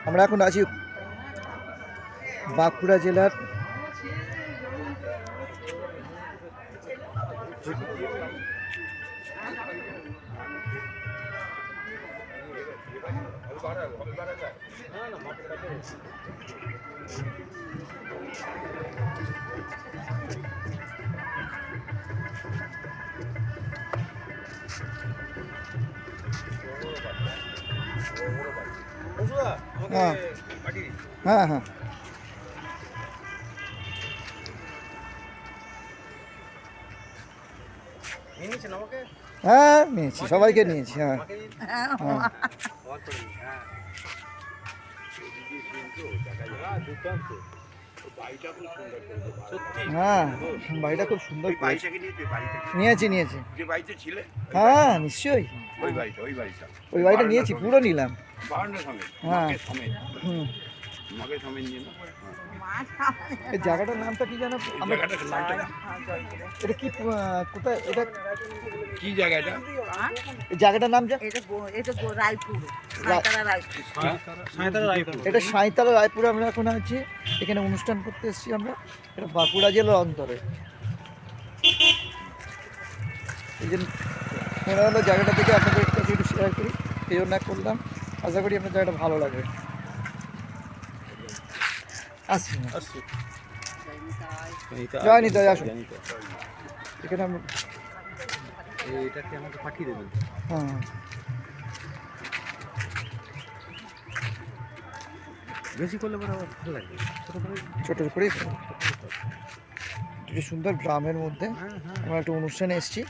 আমরা এখন আছি বাঁকুড়া জেলার হ্যাঁ হ্যাঁ হ্যাঁ নিয়েছি, সবাইকে নিয়েছি। হ্যাঁ হ্যাঁ বাড়িটা খুব সুন্দর। নিয়েছি নিয়েছি, হ্যাঁ নিশ্চয়ই ওই বাড়িটা নিয়েছি, পুরো নিলাম। হ্যাঁ হুম, এই জায়গাটার নামটা কি জানো? এটা কি কোথায়, এটা কি জায়গাটা? এই জায়গাটার নাম এটা সাঁইতারা রায়পুরে। আমরা এখন আছি, এখানে অনুষ্ঠান করতে এসেছি আমরা। এটা বাঁকুড়া জেলার অন্তরে। এই জন্য মনে হলো জায়গাটা থেকে আপনাদের কাছে একটু শেয়ার করি, এই জন্য করলাম। আশা করি আপনার জায়গাটা ভালো লাগবে। আসছি জয়নি তাই আসুন, এখানে এটাকে আমাকে পাঠিয়ে দেবেন। হ্যাঁ বেশি করলে পরে আবার ভালো লাগবে, ছোটো করেই একটু সুন্দর গ্রামের মধ্যে আমরা একটা অনুষ্ঠানে এসেছি।